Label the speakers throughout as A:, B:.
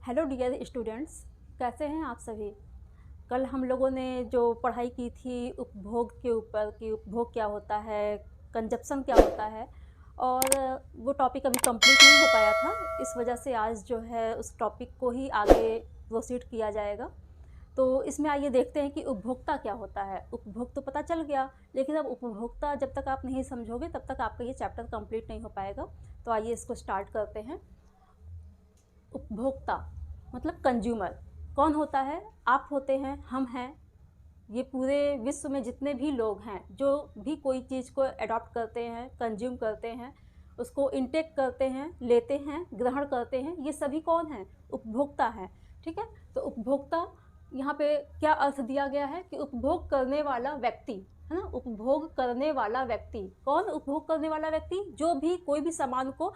A: Hello dear students, कैसे हैं आप सभी। कल हम लोगों ने जो पढ़ाई की थी उपभोग के ऊपर कि उपभोग क्या होता है, कंजप्शन क्या होता है, और वो टॉपिक अभी कंप्लीट नहीं हो पाया था। इस वजह से आज जो है उस टॉपिक को ही आगे प्रोसीड किया जाएगा। तो इसमें आइए देखते हैं कि उपभोक्ता क्या होता है। उपभोग तो पता चल गया, लेकिन अब उपभोक्ता जब तक आप नहीं समझोगे तब तक आपका ये चैप्टर कंप्लीट नहीं हो पाएगा। तो आइए इसको स्टार्ट करते हैं। उपभोक्ता मतलब कंज्यूमर कौन होता है? आप होते हैं, हम हैं, ये पूरे विश्व में जितने भी लोग हैं जो भी कोई चीज़ को अडॉप्ट करते हैं, कंज्यूम करते हैं, उसको इनटेक करते हैं, लेते हैं, ग्रहण करते हैं, ये सभी कौन हैं? उपभोक्ता हैं। ठीक है, तो उपभोक्ता यहाँ पे क्या अर्थ दिया गया है कि उपभोग करने वाला व्यक्ति, है ना। उपभोग करने वाला व्यक्ति कौन? उपभोग करने वाला व्यक्ति जो भी कोई भी सामान को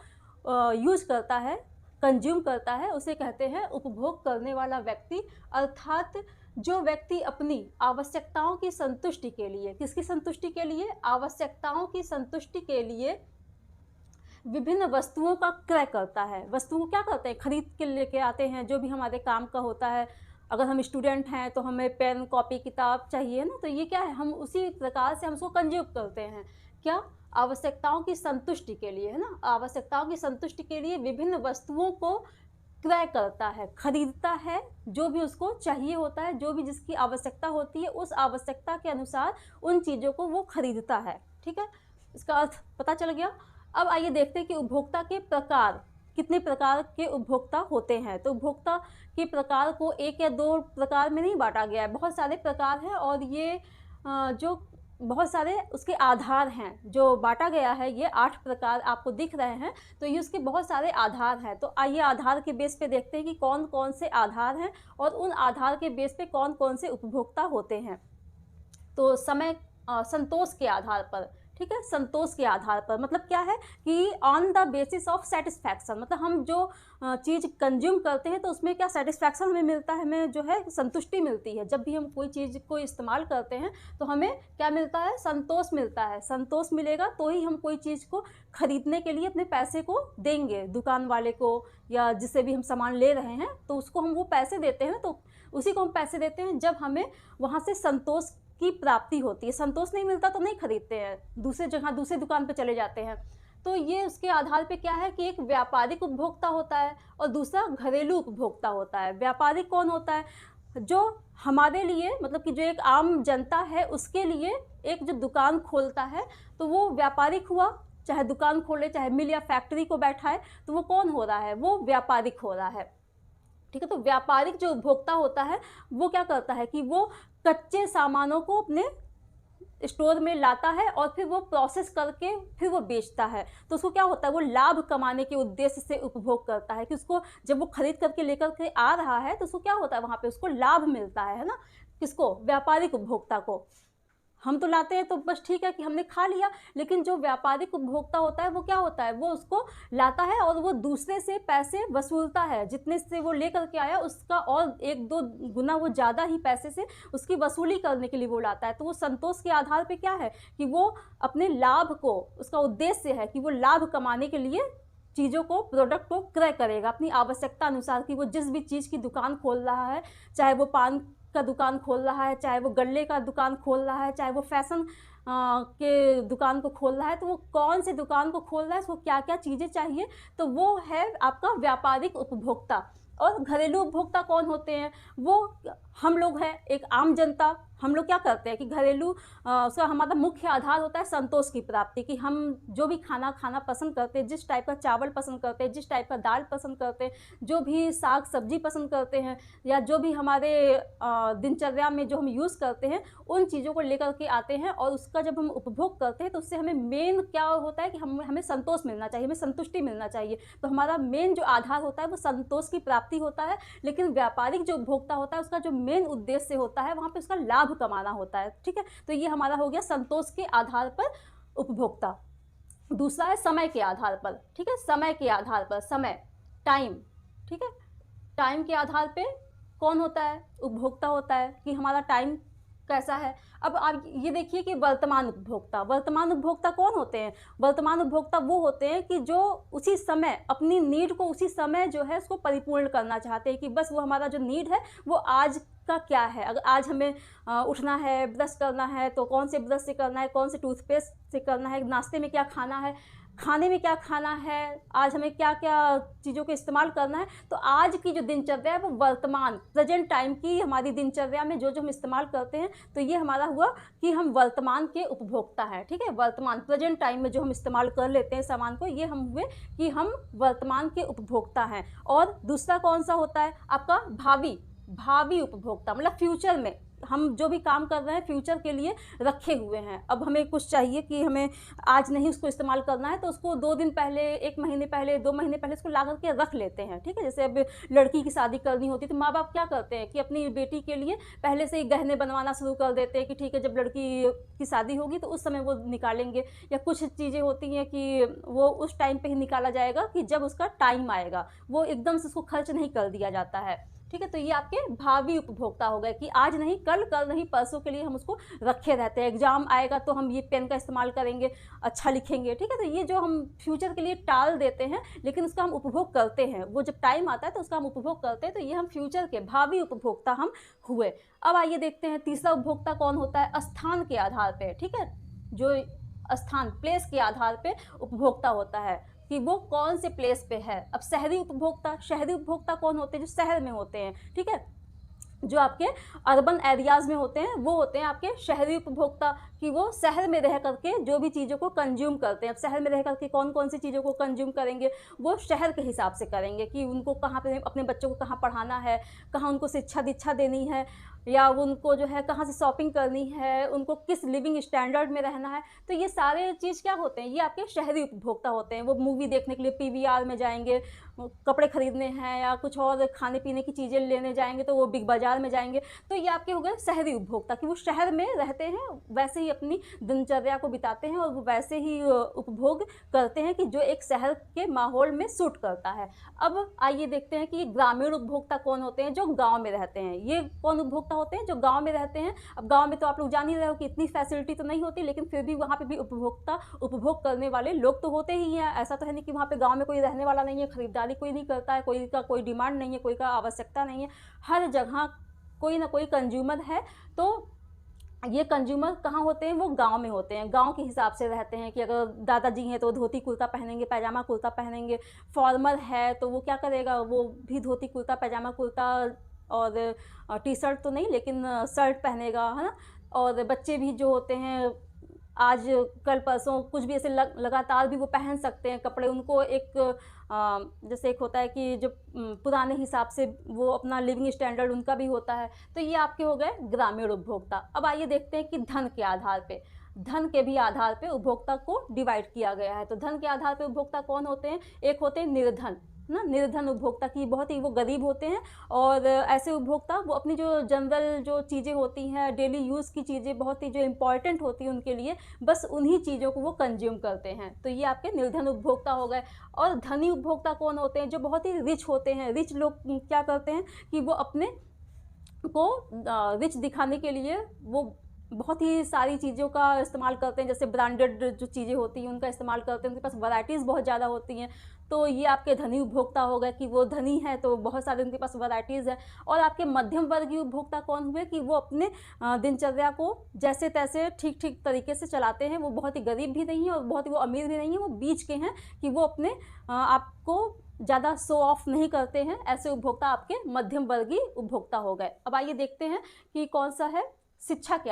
A: यूज करता है, कंज्यूम करता है, उसे कहते हैं उपभोग करने वाला व्यक्ति। अर्थात जो व्यक्ति अपनी आवश्यकताओं की संतुष्टि के लिए, किसकी संतुष्टि के लिए? आवश्यकताओं की संतुष्टि के लिए विभिन्न वस्तुओं का क्रय करता है। वस्तुओं को क्या करते हैं? खरीद के लेके आते हैं, जो भी हमारे काम का होता है। अगर हम स्टूडेंट हैं तो हमें पेन, कॉपी, किताब चाहिए ना, तो ये क्या है? हम उसी प्रकार से हम उसको कंज्यूम करते हैं। क्या? आवश्यकताओं की संतुष्टि के लिए, है ना। आवश्यकताओं की संतुष्टि के लिए विभिन्न वस्तुओं को क्रय करता है, खरीदता है, जो भी उसको चाहिए होता है, जो भी जिसकी आवश्यकता होती है, उस आवश्यकता के अनुसार उन चीज़ों को वो खरीदता है। ठीक है, इसका अर्थ पता चल गया। अब आइए देखते हैं कि उपभोक्ता के प्रकार, कितने प्रकार के उपभोक्ता होते हैं। तो उपभोक्ता के प्रकार को एक या दो प्रकार में नहीं बांटा गया है, बहुत सारे प्रकार हैं, और ये जो बहुत सारे उसके आधार हैं जो बांटा गया है, ये 8 प्रकार आपको दिख रहे हैं। तो ये उसके बहुत सारे आधार हैं। तो आइए आधार के बेस पे देखते हैं कि कौन कौन से आधार हैं और उन आधार के बेस पे कौन कौन से उपभोक्ता होते हैं। तो समय, संतोष के आधार पर, ठीक है, संतोष के आधार पर मतलब क्या है कि on the basis of satisfaction, मतलब हम जो चीज़ कंज्यूम करते हैं तो उसमें क्या सेटिस्फैक्शन हमें मिलता है, हमें जो है संतुष्टि मिलती है। जब भी हम कोई चीज़ को इस्तेमाल करते हैं तो हमें क्या मिलता है? संतोष मिलता है। संतोष मिलेगा तो ही हम कोई चीज़ को खरीदने के लिए अपने पैसे को देंगे, दुकान वाले को या जिससे भी हम सामान ले रहे हैं तो उसको हम वो पैसे देते हैं। तो उसी को हम पैसे देते हैं जब हमें वहाँ से संतोष की प्राप्ति होती है। संतोष नहीं मिलता तो नहीं खरीदते हैं, दूसरे जगह दूसरे दुकान पे चले जाते हैं। तो ये उसके आधार पे क्या है कि एक व्यापारिक उपभोक्ता होता है और दूसरा घरेलू उपभोक्ता होता है। व्यापारिक कौन होता है? जो हमारे लिए, मतलब कि जो एक आम जनता है उसके लिए एक जो दुकान खोलता है तो वो व्यापारिक हुआ। चाहे दुकान खोले, चाहे मिल या फैक्ट्री को बैठाए, तो वो कौन हो रहा है? वो व्यापारिक हो रहा है। ठीक है, तो व्यापारिक जो उपभोक्ता होता है वो क्या करता है कि वो कच्चे सामानों को अपने स्टोर में लाता है और फिर वो प्रोसेस करके फिर वो बेचता है। तो उसको क्या होता है? वो लाभ कमाने के उद्देश्य से उपभोग करता है कि उसको जब वो खरीद करके लेकर के आ रहा है तो उसको क्या होता है? वहाँ पे उसको लाभ मिलता है ना। किसको? व्यापारिक उपभोक्ता को। हम तो लाते हैं तो बस ठीक है कि हमने खा लिया, लेकिन जो व्यापारिक उपभोक्ता होता है वो क्या होता है? वो उसको लाता है और वो दूसरे से पैसे वसूलता है। जितने से वो लेकर के आया उसका और 1-2 गुना वो ज़्यादा ही पैसे से उसकी वसूली करने के लिए वो लाता है। तो वो संतोष के आधार पे क्या है कि वो अपने लाभ को, उसका उद्देश्य है कि वो लाभ कमाने के लिए चीज़ों को, प्रोडक्ट को क्रय करेगा अपनी आवश्यकता अनुसार। कि वो जिस भी चीज़ की दुकान खोल रहा है, चाहे वो पान का दुकान खोल रहा है, चाहे वो गल्ले का दुकान खोल रहा है, चाहे वो फैशन के दुकान को खोल रहा है, तो वो कौन से दुकान को खोल रहा है, उसको क्या क्या चीज़ें चाहिए, तो वो है आपका व्यापारिक उपभोक्ता। और घरेलू उपभोक्ता कौन होते हैं? वो हम लोग हैं, एक आम जनता। हम लोग क्या करते हैं कि घरेलू उसका हमारा मुख्य आधार होता है संतोष की प्राप्ति। कि हम जो भी खाना खाना पसंद करते हैं, जिस टाइप का चावल पसंद करते हैं, जिस टाइप का दाल पसंद करते हैं, जो भी साग सब्जी पसंद करते हैं, या जो भी हमारे दिनचर्या में जो हम यूज़ करते हैं, उन चीज़ों को लेकर के आते हैं और उसका जब हम उपभोग करते हैं तो उससे हमें मेन क्या होता है कि हमें संतोष मिलना चाहिए, हमें संतुष्टि मिलना चाहिए। तो हमारा मेन जो आधार होता है वो संतोष की प्राप्ति होता है। लेकिन व्यापारिक जो उपभोक्ता होता है उसका जो मेन उद्देश्य होता है वहाँ पे उसका लाभ कमाना होता है। ठीक है, तो ये हमारा हो गया संतोष के आधार पर उपभोक्ता। दूसरा है समय के आधार पर। ठीक है, समय के आधार पर, समय, टाइम। ठीक है, टाइम के आधार पे कौन होता है? उपभोक्ता होता है कि हमारा टाइम कैसा है। अब आप ये देखिए कि वर्तमान उपभोक्ता कौन होते हैं? वर्तमान उपभोक्ता वो होते हैं कि जो उसी समय अपनी नीड को उसी समय जो है उसको परिपूर्ण करना चाहते हैं, कि बस वो हमारा जो नीड है वो आज का क्या है। अगर आज हमें उठना है, ब्रश करना है, तो कौन से ब्रश से करना है, कौन से टूथपेस्ट से करना है, नाश्ते में क्या खाना है, खाने में क्या खाना है, आज हमें क्या क्या चीज़ों का इस्तेमाल करना है। तो आज की जो दिनचर्या है वो वर्तमान प्रेजेंट टाइम की हमारी दिनचर्या में जो जो हम इस्तेमाल करते हैं, तो ये हमारा हुआ कि हम वर्तमान के उपभोक्ता हैं। ठीक है, वर्तमान प्रेजेंट टाइम में जो हम इस्तेमाल कर लेते हैं सामान को, ये हम हुए कि हम वर्तमान के उपभोक्ता हैं। और दूसरा कौन सा होता है आपका? भावी उपभोक्ता, मतलब फ्यूचर में हम जो भी काम कर रहे हैं फ्यूचर के लिए रखे हुए हैं। अब हमें कुछ चाहिए कि हमें आज नहीं उसको इस्तेमाल करना है, तो उसको 2 दिन पहले, 1 महीने पहले, 2 महीने पहले उसको ला करके रख लेते हैं। ठीक है, जैसे अब लड़की की शादी करनी होती है तो माँ बाप क्या करते हैं कि अपनी बेटी के लिए पहले से ही गहने बनवाना शुरू कर देते हैं कि ठीक है, जब लड़की की शादी होगी तो उस समय वो निकालेंगे। या कुछ चीज़ें होती हैं कि वो उस टाइम पर ही निकाला जाएगा कि जब उसका टाइम आएगा, वो एकदम से उसको खर्च नहीं कर दिया जाता है। ठीक है, तो ये आपके भावी उपभोक्ता हो गए कि आज नहीं कल, कल नहीं परसों के लिए हम उसको रखे रहते हैं। एग्जाम आएगा तो हम ये पेन का इस्तेमाल करेंगे, अच्छा लिखेंगे। ठीक है, तो ये जो हम फ्यूचर के लिए टाल देते हैं लेकिन उसका हम उपभोग करते हैं, वो जब टाइम आता है तो उसका हम उपभोग करते हैं, तो ये हम फ्यूचर के भावी उपभोक्ता हम हुए। अब आइए देखते हैं तीसरा उपभोक्ता कौन होता है? स्थान के आधार पर। ठीक है, जो स्थान प्लेस के आधार पे उपभोक्ता होता है कि वो कौन से प्लेस पे है। अब शहरी उपभोक्ता कौन होते हैं? जो शहर में होते हैं। ठीक है, जो आपके अर्बन एरियाज़ में होते हैं वो होते हैं आपके शहरी उपभोक्ता, कि वो शहर में रह करके जो भी चीज़ों को कंज्यूम करते हैं। अब शहर में रह करके कौन कौन सी चीज़ों को कंज्यूम करेंगे, वो शहर के हिसाब से करेंगे कि उनको कहाँ पे अपने बच्चों को कहाँ पढ़ाना है, कहाँ उनको शिक्षा दीक्षा देनी है, या उनको जो है कहाँ से शॉपिंग करनी है, उनको किस लिविंग स्टैंडर्ड में रहना है। तो ये सारे चीज़ क्या होते हैं? ये आपके शहरी उपभोक्ता होते हैं। वो मूवी देखने के लिए पीवीआर में जाएंगे, कपड़े खरीदने हैं या कुछ और खाने पीने की चीज़ें लेने जाएंगे तो वो बिग बाज़ार में जाएंगे। तो ये आपके हो गए शहरी उपभोक्ता, कि वो शहर में रहते हैं, वैसे ही अपनी दिनचर्या को बिताते हैं और वो वैसे ही उपभोग करते हैं कि जो एक शहर के माहौल में सूट करता है। अब आइए देखते हैं कि ये ग्रामीण उपभोक्ता कौन होते हैं? जो गाँव में रहते हैं। ये कौन उपभोक्ता होते हैं? जो गाँव में रहते हैं। अब गाँव में तो आप लोग जान ही रहे हो कि इतनी फैसिलिटी तो नहीं होती, लेकिन फिर भी वहाँ पे भी उपभोग करने वाले लोग तो होते ही हैं। ऐसा तो है नहीं कि वहाँ पे गाँव में कोई रहने वाला नहीं है, खरीदारी कोई नहीं करता है, कोई का कोई डिमांड नहीं है, कोई का आवश्यकता नहीं है। हर जगह कोई ना कोई कंज्यूमर है। तो ये कंज्यूमर कहाँ होते हैं? वो गांव में होते हैं। गांव के हिसाब से रहते हैं कि अगर दादाजी हैं तो धोती कुर्ता पहनेंगे, पैजामा कुर्ता पहनेंगे। फॉर्मल है तो वो क्या करेगा? वो भी धोती कुर्ता, पैजामा कुर्ता और टी शर्ट तो नहीं लेकिन शर्ट पहनेगा, है ना। और बच्चे भी जो होते हैं आज कल परसों कुछ भी ऐसे लगातार भी वो पहन सकते हैं कपड़े। उनको एक जैसे एक होता है कि जो पुराने हिसाब से वो अपना लिविंग स्टैंडर्ड उनका भी होता है। तो ये आपके हो गए ग्रामीण उपभोक्ता। अब आइए देखते हैं कि धन के भी आधार पे उपभोक्ता को डिवाइड किया गया है। तो धन के आधार पे उपभोक्ता कौन होते हैं? एक होते हैं निर्धन, ना, निर्धन उपभोक्ता, की बहुत ही वो गरीब होते हैं। और ऐसे उपभोक्ता वो अपनी जो जनरल जो चीज़ें होती हैं, डेली यूज़ की चीज़ें बहुत ही जो इम्पॉर्टेंट होती हैं उनके लिए, बस उन्हीं चीज़ों को वो कंज्यूम करते हैं। तो ये आपके निर्धन उपभोक्ता हो गए। और धनी उपभोक्ता कौन होते हैं? जो बहुत ही रिच होते हैं। रिच लोग क्या करते हैं कि वो अपने को रिच दिखाने के लिए वो बहुत ही सारी चीज़ों का इस्तेमाल करते हैं। जैसे ब्रांडेड जो चीज़ें होती हैं उनका इस्तेमाल करते हैं, उनके पास वैराइटीज़ बहुत ज़्यादा होती हैं। तो ये आपके धनी उपभोक्ता हो गए कि वो धनी है तो बहुत सारे उनके पास वैराइटीज़ है। और आपके मध्यम वर्गीय उपभोक्ता कौन हुए? कि वो अपने दिनचर्या को जैसे तैसे ठीक ठीक तरीके से चलाते हैं। वो बहुत ही गरीब भी नहीं है और बहुत ही वो अमीर भी नहीं है, वो बीच के हैं कि वो अपने आपको ज़्यादा शो ऑफ नहीं करते हैं। ऐसे उपभोक्ता आपके मध्यम वर्गीय उपभोक्ता हो गए। अब आइए देखते हैं कि कौन सा है। शिक्षा के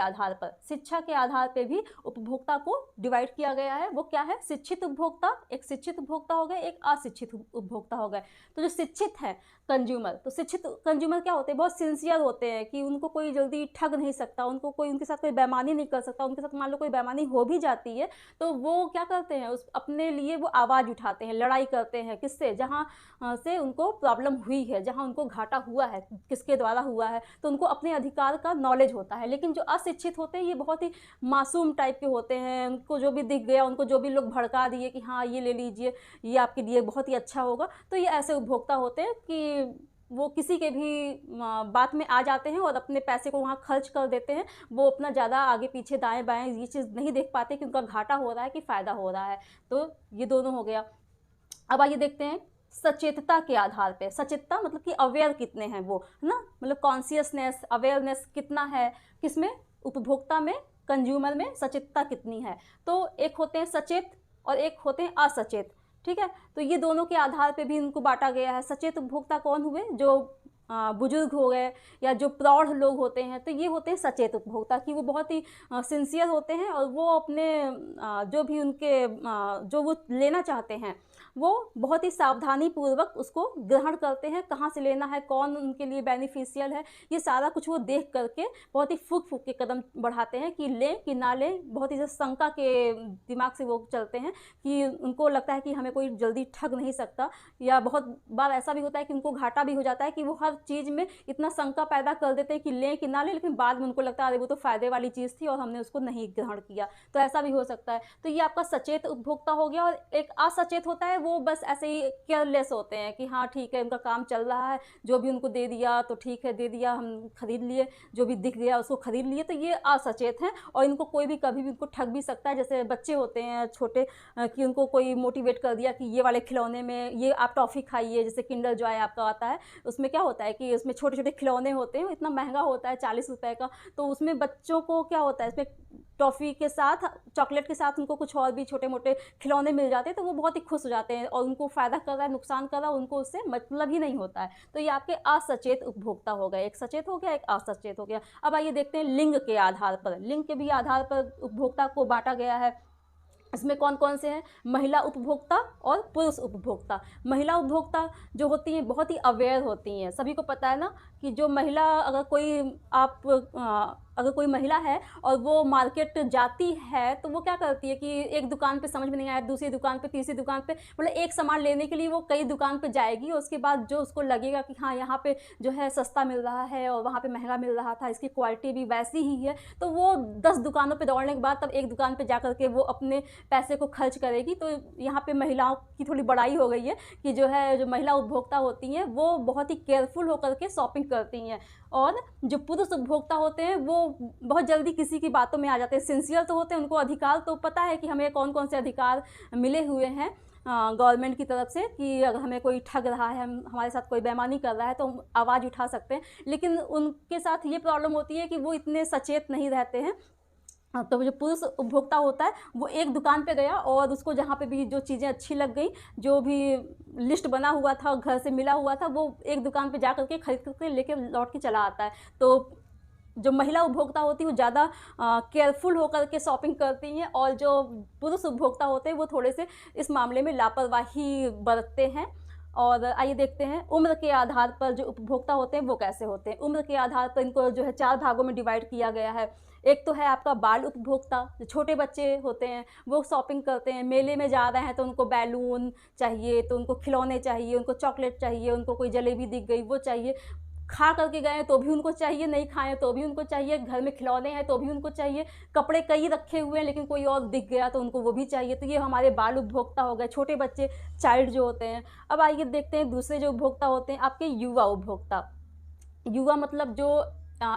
A: आधार पे भी उपभोक्ता को डिवाइड किया गया है। वो क्या है? शिक्षित उपभोक्ता, एक शिक्षित उपभोक्ता हो गए, एक अशिक्षित उपभोक्ता हो गए। तो जो शिक्षित है कंज्यूमर, तो शिक्षित कंज्यूमर क्या होते हैं? बहुत सिंसियर होते हैं कि उनको कोई जल्दी ठग नहीं सकता, उनको कोई उनके साथ कोई बेईमानी नहीं कर सकता। उनके साथ मान लो कोई बेईमानी हो भी जाती है तो वो क्या करते हैं? उस अपने लिए वो आवाज़ उठाते हैं, लड़ाई करते हैं। किससे? जहाँ से उनको प्रॉब्लम हुई है, जहाँ उनको घाटा हुआ है, किसके द्वारा हुआ है, तो उनको अपने अधिकार का नॉलेज होता है। लेकिन जो अशिक्षित होते हैं ये बहुत ही मासूम टाइप के होते हैं। उनको जो भी दिख गया, उनको जो भी लोग भड़का दिए कि हाँ ये ले लीजिए, ये आपके लिए बहुत ही अच्छा होगा, तो ये ऐसे उपभोक्ता होते हैं कि वो किसी के भी बात में आ जाते हैं और अपने पैसे को वहाँ खर्च कर देते हैं। वो अपना ज़्यादा आगे पीछे दाएँ बाएँ ये चीज़ नहीं देख पाते कि उनका घाटा हो रहा है कि फ़ायदा हो रहा है। तो ये दोनों हो गया। अब आइए देखते हैं सचेतता के आधार पे। सचेतता मतलब कि अवेयर कितने हैं वो, है ना, मतलब कॉन्शियसनेस, अवेयरनेस कितना है किसमें, उपभोक्ता में, कंज्यूमर में सचेतता कितनी है। तो एक होते हैं सचेत और एक होते हैं असचेत, ठीक है। तो ये दोनों के आधार पे भी इनको बांटा गया है। सचेत उपभोक्ता कौन हुए, जो बुजुर्ग हो गए या जो प्रौढ़ लोग होते हैं, तो ये होते हैं सचेत उपभोक्ता कि वो बहुत ही सिंसियर होते हैं और वो अपने जो भी उनके जो वो लेना चाहते हैं वो बहुत ही सावधानी पूर्वक उसको ग्रहण करते हैं, कहाँ से लेना है, कौन उनके लिए बेनिफिशियल है, ये सारा कुछ वो देख करके बहुत ही फूक फूक के कदम बढ़ाते हैं कि लें कि ना लें। बहुत ही शंका के दिमाग से वो चलते हैं कि उनको लगता है कि हमें कोई जल्दी ठग नहीं सकता, या बहुत बार ऐसा भी होता है कि उनको घाटा भी हो जाता है कि वो हर चीज़ में इतना शंका पैदा कर देते हैं कि लें कि ना लें, लेकिन बाद में उनको लगता है अरे वो तो फ़ायदे वाली चीज़ थी और हमने उसको नहीं ग्रहण किया। तो ऐसा भी हो सकता है। तो ये आपका सचेत उपभोक्ता हो गया। और एक असचेत होता है, वो बस ऐसे ही केयरलेस होते हैं कि हाँ ठीक है, उनका काम चल रहा है, जो भी उनको दे दिया तो ठीक है, दे दिया, हम खरीद लिए, जो भी दिख गया उसको खरीद लिए। तो ये असचेत हैं और इनको कोई भी कभी भी उनको ठग भी सकता है। जैसे बच्चे होते हैं छोटे कि उनको कोई मोटिवेट कर दिया कि ये वाले खिलौने में ये आप टॉफ़ी खाइए, जैसे किंडर जॉय आपका आता है, उसमें क्या होता है कि उसमें छोटे छोटे खिलौने होते हैं, इतना महंगा होता है 40 रुपए का। तो उसमें बच्चों को क्या होता है, इसमें टॉफ़ी के साथ, चॉकलेट के साथ उनको कुछ और भी छोटे मोटे खिलौने मिल जाते हैं, तो वो बहुत ही खुश हो जाते हैं और उनको फ़ायदा कर रहा है, नुकसान कर रहा है, उनको उससे मतलब ही नहीं होता है। तो ये आपके असचेत उपभोक्ता हो गए, एक सचेत हो गया, एक असचेत हो गया। अब आइए देखते हैं लिंग के आधार पर। लिंग के भी आधार पर उपभोक्ता को बांटा गया है। इसमें कौन कौन से हैं, महिला उपभोक्ता और पुरुष उपभोक्ता। महिला उपभोक्ता जो होती हैं बहुत ही अवेयर होती हैं। सभी को पता है ना कि जो महिला, अगर कोई अगर कोई महिला है और वो मार्केट जाती है तो वो क्या करती है कि एक दुकान पे समझ में नहीं आया, दूसरी दुकान पे, तीसरी दुकान पे, मतलब एक सामान लेने के लिए वो कई दुकान पे जाएगी और उसके बाद जो उसको लगेगा कि हाँ यहाँ पे जो है सस्ता मिल रहा है और वहाँ पे महंगा मिल रहा था, इसकी क्वालिटी भी वैसी ही है, तो वो 10 दुकानों पे दौड़ने के बाद तब एक दुकान पे जा कर के वो अपने पैसे को खर्च करेगी। तो यहाँ पे महिलाओं की थोड़ी बड़ाई हो गई है कि जो है, जो महिला उपभोक्ता होती हैं वो बहुत ही केयरफुल होकर के शॉपिंग करती हैं। और जो पुरुष उपभोक्ता होते हैं वो बहुत जल्दी किसी की बातों में आ जाते हैं। सिंसियर तो होते हैं, उनको अधिकार तो पता है कि हमें कौन कौन से अधिकार मिले हुए हैं गवर्नमेंट की तरफ से, कि अगर हमें कोई ठग रहा है, हमारे साथ कोई बेईमानी कर रहा है तो हम आवाज़ उठा सकते हैं। लेकिन उनके साथ ये प्रॉब्लम होती है कि वो इतने सचेत नहीं रहते हैं। तो जो पुरुष उपभोक्ता होता है वो एक दुकान पे गया और उसको जहाँ पे भी जो चीज़ें अच्छी लग गई, जो भी लिस्ट बना हुआ था, घर से मिला हुआ था, वो एक दुकान पे जा करके खरीद करके लेके लौट के चला आता है। तो जो महिला उपभोक्ता होती है वो ज़्यादा केयरफुल होकर के शॉपिंग करती हैं और जो पुरुष उपभोक्ता होते हैं वो थोड़े से इस मामले में लापरवाही बरतते हैं। और आइए देखते हैं उम्र के आधार पर जो उपभोक्ता होते हैं वो कैसे होते हैं। उम्र के आधार पर इनको जो है 4 भागों में डिवाइड किया गया है। एक तो है आपका बाल उपभोक्ता, जो छोटे बच्चे होते हैं वो शॉपिंग करते हैं, मेले में जा रहे हैं तो उनको बैलून चाहिए, तो उनको खिलौने चाहिए, उनको चॉकलेट चाहिए, उनको कोई जलेबी दिख गई वो चाहिए, खा करके गए हैं तो भी उनको चाहिए, नहीं खाएँ तो भी उनको चाहिए, घर में खिलौने हैं तो भी उनको चाहिए, कपड़े कई रखे हुए हैं लेकिन कोई और दिख गया तो उनको वो भी चाहिए। तो ये हमारे बाल उपभोक्ता हो गए, छोटे बच्चे, चाइल्ड जो होते हैं। अब आइए देखते हैं दूसरे जो उपभोक्ता होते हैं आपके युवा उपभोक्ता। युवा मतलब जो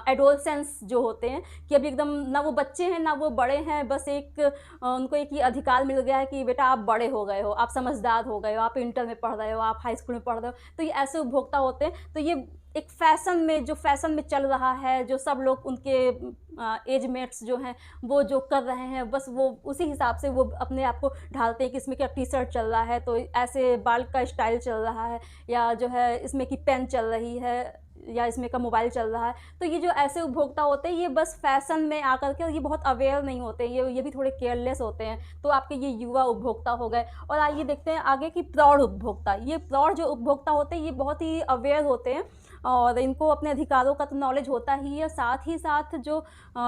A: एडोलसेंस जो होते हैं कि अभी एकदम ना वो बच्चे हैं ना वो बड़े हैं, बस एक उनको एक ही अधिकार मिल गया है कि बेटा आप बड़े हो गए हो, आप समझदार हो गए हो, आप इंटर में पढ़ रहे हो, आप हाई स्कूल में पढ़ रहे हो। तो ये ऐसे उपभोक्ता होते हैं। तो ये एक फ़ैशन में, जो फ़ैशन में चल रहा है, जो सब लोग उनके एज मेट्स जो हैं वो जो कर रहे हैं, बस वो उसी हिसाब से वो अपने आप को ढालते हैं कि इसमें क्या टी-शर्ट चल रहा है तो ऐसे बाल का स्टाइल चल रहा है, या जो है इसमें की पेन चल रही है, या इसमें का मोबाइल चल रहा है। तो ये जो ऐसे उपभोक्ता होते हैं ये बस फैशन में आकर के, ये बहुत अवेयर नहीं होते, ये भी थोड़े केयरलेस होते हैं। तो आपके ये युवा उपभोक्ता हो गए। और आइए देखते हैं आगे की प्रौढ़ उपभोक्ता। ये प्रौढ़ जो उपभोक्ता होते हैं ये बहुत ही अवेयर होते हैं और इनको अपने अधिकारों का तो नॉलेज होता ही है, साथ ही साथ जो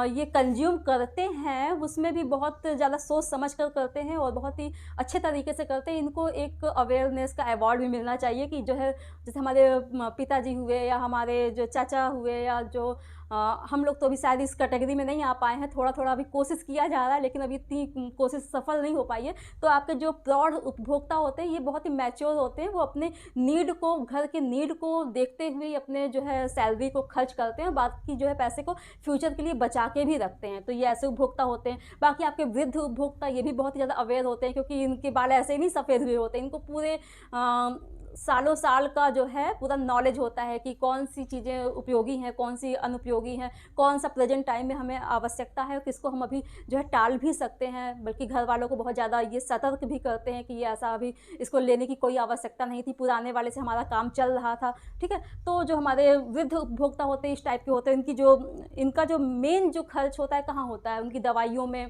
A: ये कंज्यूम करते हैं उसमें भी बहुत ज़्यादा सोच समझ कर करते हैं और बहुत ही अच्छे तरीके से करते हैं। इनको एक अवेयरनेस का अवार्ड भी मिलना चाहिए कि जो है, जैसे हमारे पिताजी हुए या हमारे हमारे जो चाचा हुए या जो हम लोग तो अभी शायद इस कैटेगरी में नहीं आ पाए हैं, थोड़ा थोड़ा अभी कोशिश किया जा रहा है, लेकिन अभी इतनी कोशिश सफल नहीं हो पाई है। तो आपके जो प्रौढ़ उपभोक्ता होते हैं ये बहुत ही मैच्योर होते हैं, वो अपने नीड को, घर के नीड को देखते हुए अपने जो है सैलरी को खर्च करते हैं, बाकी जो है पैसे को फ्यूचर के लिए बचा के भी रखते हैं। तो ये ऐसे उपभोक्ता होते हैं। बाकी आपके वृद्ध उपभोक्ता ये भी बहुत ही ज़्यादा अवेयर होते हैं, क्योंकि इनके बाल ऐसे ही नहीं सफ़ेद हुए होते, इनको पूरे सालों साल का जो है पूरा नॉलेज होता है कि कौन सी चीज़ें उपयोगी हैं, कौन सी अनुपयोगी हैं, कौन सा प्रेजेंट टाइम में हमें आवश्यकता है, किसको हम अभी जो है टाल भी सकते हैं। बल्कि घर वालों को बहुत ज़्यादा ये सतर्क भी करते हैं कि ये ऐसा अभी इसको लेने की कोई आवश्यकता नहीं थी, पुराने वाले से हमारा काम चल रहा था, ठीक है। तो जो हमारे वृद्ध उपभोक्ता होते हैं इस टाइप के होते हैं, इनका जो मेन जो खर्च होता है कहाँ होता है, उनकी दवाइयों में।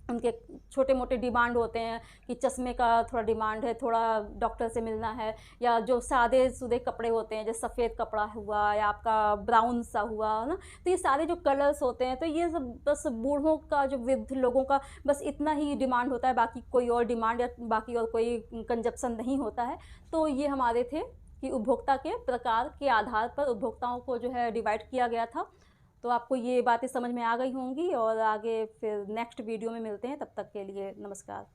A: उनके छोटे मोटे डिमांड होते हैं कि चश्मे का थोड़ा डिमांड है, थोड़ा डॉक्टर से मिलना है, या जो सादे सूदे कपड़े होते हैं, जैसे सफ़ेद कपड़ा हुआ या आपका ब्राउन सा हुआ, है ना। तो ये सारे जो कलर्स होते हैं, तो ये सब बस बूढ़ों का, जो वृद्ध लोगों का बस इतना ही डिमांड होता है, बाकी कोई और डिमांड या बाकी और कोई कंजप्शन नहीं होता है। तो ये हमारे थे कि उपभोक्ता के प्रकार के आधार पर उपभोक्ताओं को जो है डिवाइड किया गया था। तो आपको ये बातें समझ में आ गई होंगी, और आगे फिर नेक्स्ट वीडियो में मिलते हैं। तब तक के लिए नमस्कार।